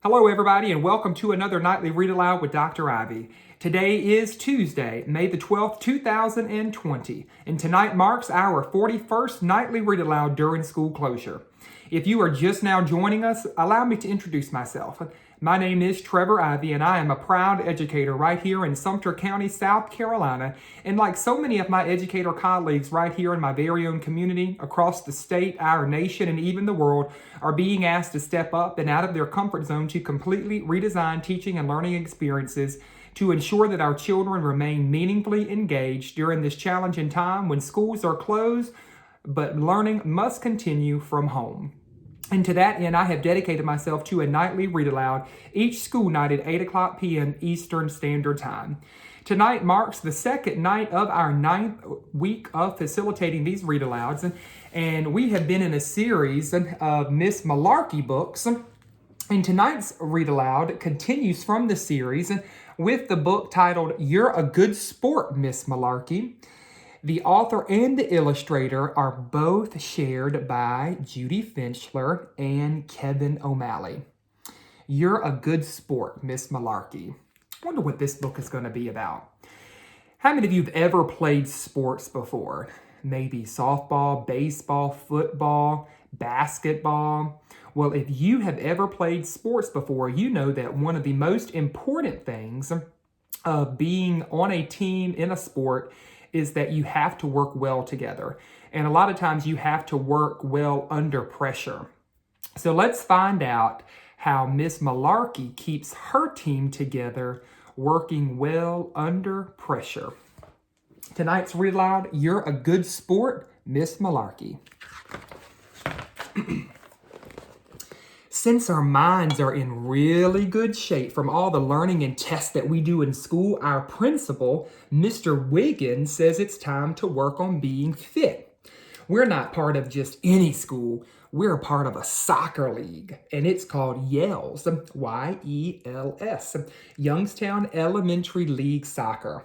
Hello, everybody, and welcome to another Nightly Read Aloud with Dr. Ivey. Today is Tuesday, May the 12th, 2020, and tonight marks our 41st Nightly Read Aloud during school closure. If you are just now joining us, allow me to introduce myself. My name is Trevor Ivey, and I am a proud educator right here in Sumter County, South Carolina. And like so many of my educator colleagues right here in my very own community, across the state, our nation, and even the world, are being asked to step up and out of their comfort zone to completely redesign teaching and learning experiences to ensure that our children remain meaningfully engaged during this challenging time when schools are closed, but learning must continue from home. And to that end, I have dedicated myself to a nightly read aloud each school night at 8 o'clock p.m. Eastern Standard Time. Tonight marks the second night of our 9th week of facilitating these read alouds, and we have been in a series of Miss Malarkey books. And tonight's read aloud continues from the series with the book titled You're a Good Sport Miss Malarkey. The author and the illustrator are both shared by Judy Finchler and Kevin O'Malley. You're a Good Sport, Miss Malarkey. I wonder what this book is going to be about. How many of you have ever played sports before? Maybe softball, baseball, football, basketball. Well, if you have ever played sports before, you know that one of the most important things of being on a team in a sport is that you have to work well together. And a lot of times you have to work well under pressure. So let's find out how Miss Malarkey keeps her team together working well under pressure. Tonight's read aloud, You're a Good Sport, Miss Malarkey. Since our minds are in really good shape from all the learning and tests that we do in school, our principal, Mr. Wiggins, says it's time to work on being fit. We're not part of just any school. We're a part of a soccer league, and it's called YELS, Y-E-L-S, Youngstown Elementary League Soccer.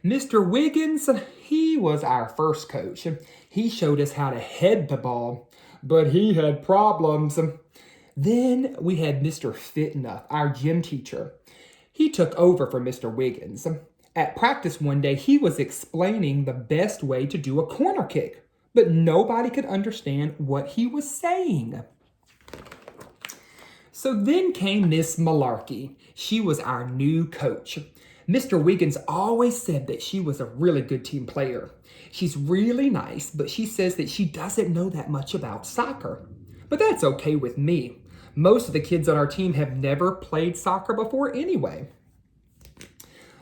Mr. Wiggins, he was our first coach. He showed us how to head the ball, but he had problems. Then we had Mr. Fitnuff, our gym teacher. He took over for Mr. Wiggins. At practice one day, he was explaining the best way to do a corner kick, but nobody could understand what he was saying. So then came Miss Malarkey. She was our new coach. Mr. Wiggins always said that she was a really good team player. She's really nice, but she says that she doesn't know that much about soccer. But that's okay with me. Most of the kids on our team have never played soccer before anyway.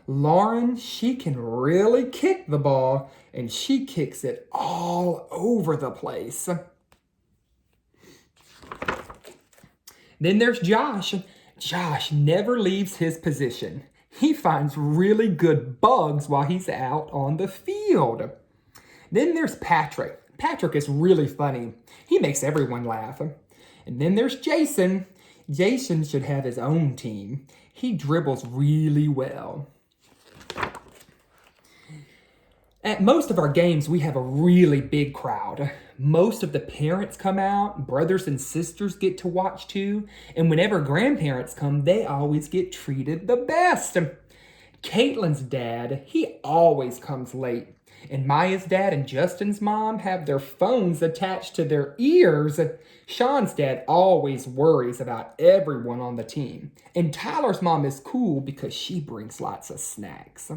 Lauren, she can really kick the ball, and she kicks it all over the place. Then there's Josh. Josh never leaves his position. He finds really good bugs while he's out on the field. Then there's Patrick. Patrick is really funny. He makes everyone laugh. And then there's Jason. Jason should have his own team. He dribbles really well. At most of our games, we have a really big crowd. Most of the parents come out, brothers and sisters get to watch too, and whenever grandparents come, they always get treated the best. Caitlin's dad, he always comes late. And Maya's dad and Justin's mom have their phones attached to their ears. Sean's dad always worries about everyone on the team. And Tyler's mom is cool because she brings lots of snacks.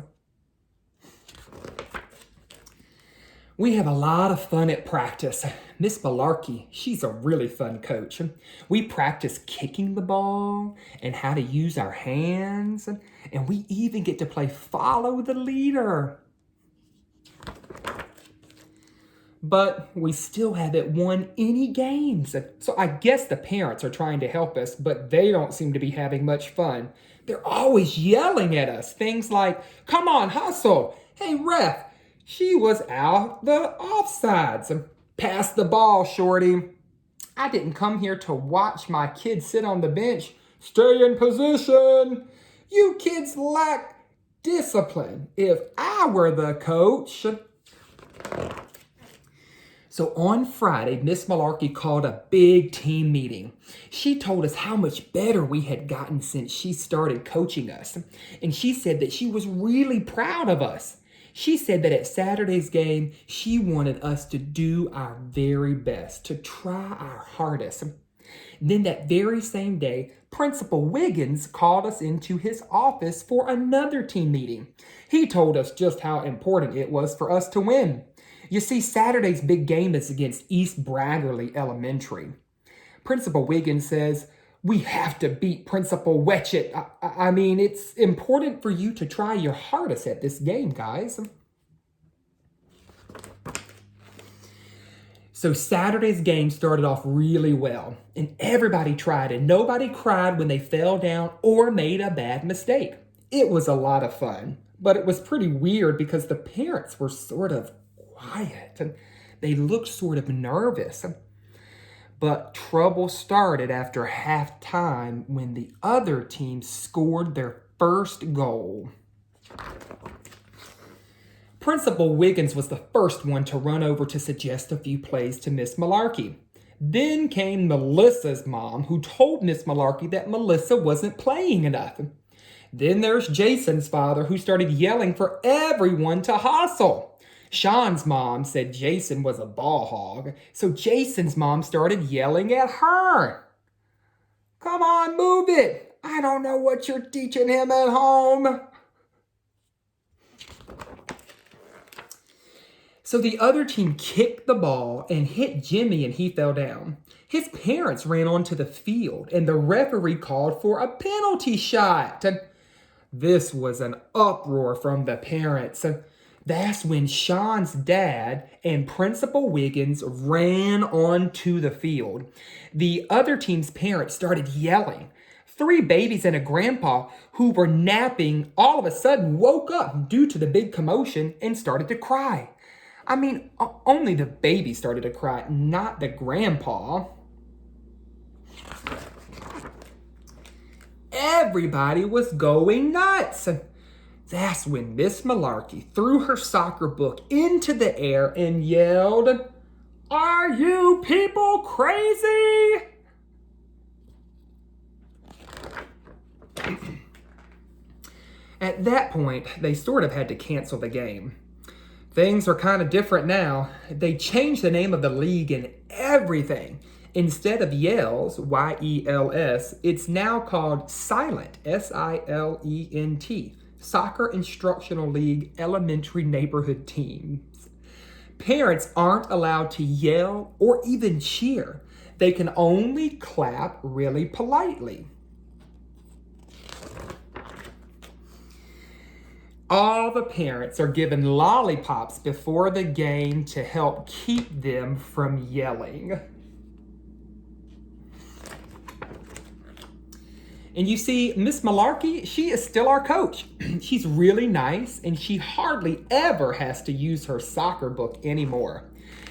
We have a lot of fun at practice. Miss Malarkey, she's a really fun coach. We practice kicking the ball and how to use our hands. And we even get to play follow the leader. But we still haven't won any games. So I guess the parents are trying to help us, but they don't seem to be having much fun. They're always yelling at us. Things like, come on, hustle. Hey, ref, she was out the offsides. Pass the ball, shorty. I didn't come here to watch my kids sit on the bench. Stay in position. You kids lack discipline. If I were the coach. So on Friday, Miss Malarkey called a big team meeting. She told us how much better we had gotten since she started coaching us. And she said that she was really proud of us. She said that at Saturday's game, she wanted us to do our very best, to try our hardest. Then that very same day, Principal Wiggins called us into his office for another team meeting. He told us just how important it was for us to win. You see, Saturday's big game is against East Braggerly Elementary. Principal Wiggins says, "We have to beat Principal Wetchett. I mean, it's important for you to try your hardest at this game, guys." So Saturday's game started off really well, and everybody tried, and nobody cried when they fell down or made a bad mistake. It was a lot of fun, but it was pretty weird because the parents were sort of quiet and they looked sort of nervous. But trouble started after halftime when the other team scored their first goal. Principal Wiggins was the first one to run over to suggest a few plays to Miss Malarkey. Then came Melissa's mom, who told Miss Malarkey that Melissa wasn't playing enough. Then there's Jason's father, who started yelling for everyone to hustle. Sean's mom said Jason was a ball hog, so Jason's mom started yelling at her. "Come on, move it. I don't know what you're teaching him at home." So the other team kicked the ball and hit Jimmy and he fell down. His parents ran onto the field and the referee called for a penalty shot. This was an uproar from the parents. That's when Sean's dad and Principal Wiggins ran onto the field. The other team's parents started yelling. 3 babies and a grandpa who were napping all of a sudden woke up due to the big commotion and started to cry. I mean, only the baby started to cry, not the grandpa. Everybody was going nuts. That's when Miss Malarkey threw her soccer book into the air and yelled, "Are you people crazy?" At that point, they sort of had to cancel the game. Things are kind of different now. They changed the name of the league and everything. Instead of Yells, Y-E-L-S, it's now called Silent, S-I-L-E-N-T, Soccer Instructional League Elementary Neighborhood Teams. Parents aren't allowed to yell or even cheer. They can only clap really politely. All the parents are given lollipops before the game to help keep them from yelling. And you see, Miss Malarkey, she is still our coach. She's really nice, and she hardly ever has to use her soccer book anymore.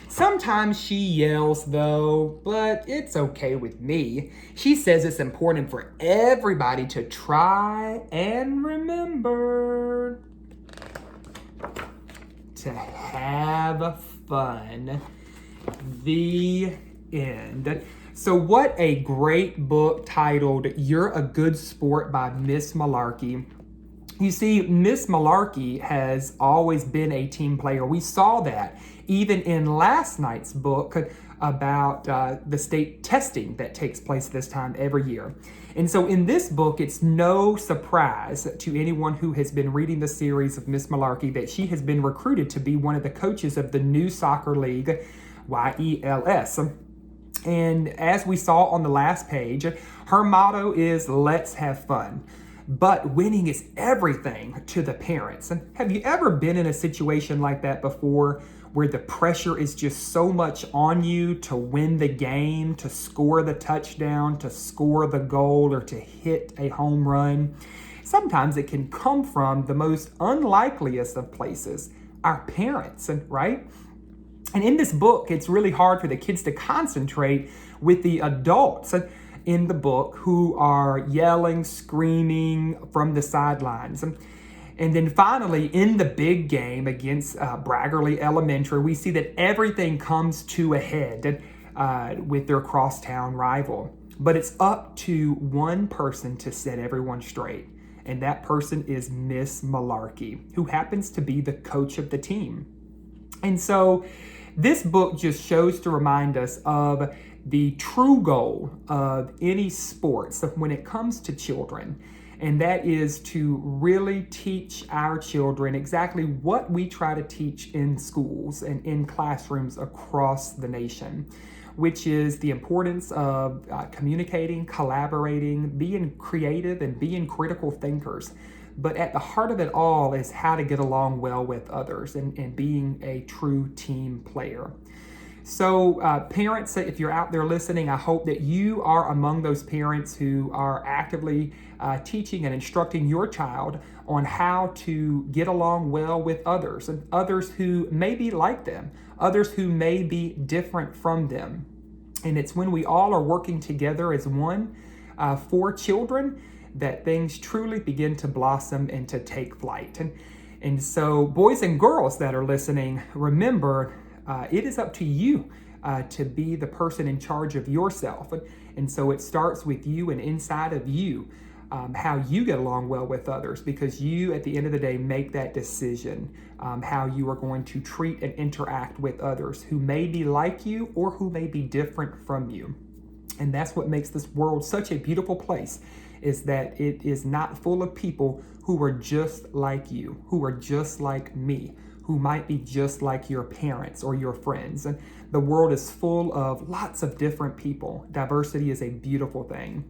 Sometimes she yells, though, but it's okay with me. She says it's important for everybody to try and remember to have fun. The end. So what a great book titled You're a Good Sport by Miss Malarkey. You see, Miss Malarkey has always been a team player. We saw that even in last night's book about the state testing that takes place this time every year. And so in this book, it's no surprise to anyone who has been reading the series of Miss Malarkey that she has been recruited to be one of the coaches of the new soccer league, YELS. And as we saw on the last page, her motto is, "Let's have fun." But winning is everything to the parents. And have you ever been in a situation like that before, where the pressure is just so much on you to win the game, to score the touchdown, to score the goal, or to hit a home run? Sometimes it can come from the most unlikeliest of places, our parents, right? And in this book, it's really hard for the kids to concentrate with the adults in the book who are yelling, screaming from the sidelines. And then finally, in the big game against Braggerly Elementary, we see that everything comes to a head with their crosstown rival. But it's up to one person to set everyone straight. And that person is Miss Malarkey, who happens to be the coach of the team. And so this book just shows to remind us of the true goal of any sports when it comes to children. And that is to really teach our children exactly what we try to teach in schools and in classrooms across the nation, which is the importance of communicating, collaborating, being creative, and being critical thinkers. But at the heart of it all is how to get along well with others and being a true team player. So parents, if you're out there listening, I hope that you are among those parents who are actively teaching and instructing your child on how to get along well with others, and others who may be like them, others who may be different from them. And it's when we all are working together as one for children that things truly begin to blossom and to take flight. And so boys and girls that are listening, remember, it is up to you to be the person in charge of yourself. And so it starts with you and inside of you, how you get along well with others, because you, at the end of the day, make that decision, how you are going to treat and interact with others who may be like you or who may be different from you. And that's what makes this world such a beautiful place, is that it is not full of people who are just like you, who are just like me, who might be just like your parents or your friends. And the world is full of lots of different people. Diversity is a beautiful thing.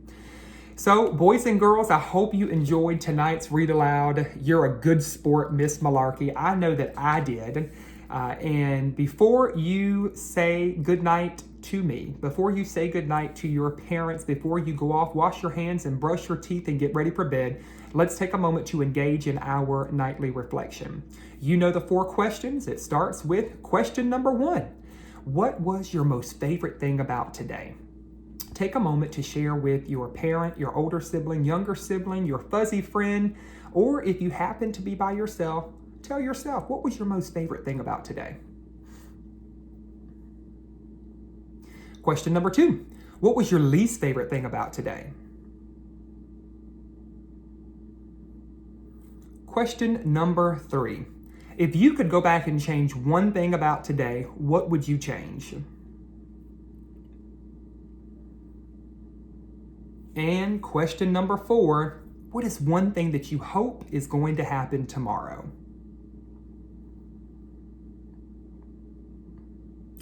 So, boys and girls, I hope you enjoyed tonight's Read Aloud. You're a good sport, Miss Malarkey. I know that I did. And before you say goodnight to me, before you say goodnight to your parents, before you go off, wash your hands and brush your teeth and get ready for bed, let's take a moment to engage in our nightly reflection. You know the 4 questions. It starts with question number 1. What was your most favorite thing about today? Take a moment to share with your parent, your older sibling, younger sibling, your fuzzy friend, or if you happen to be by yourself, tell yourself, what was your most favorite thing about today? Question number 2, what was your least favorite thing about today? Question number 3, if you could go back and change one thing about today, what would you change? And question number 4, what is one thing that you hope is going to happen tomorrow?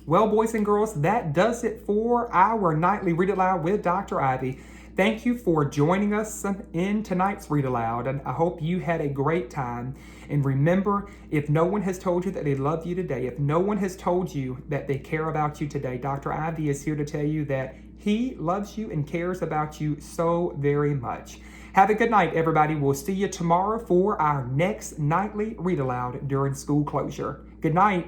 Well, boys and girls, that does it for our nightly Read Aloud with Dr. Ivey. Thank you for joining us in tonight's Read Aloud, and I hope you had a great time. And remember, if no one has told you that they love you today, if no one has told you that they care about you today, Dr. Ivey is here to tell you that he loves you and cares about you so very much. Have a good night, everybody. We'll see you tomorrow for our next nightly Read Aloud during school closure. Good night.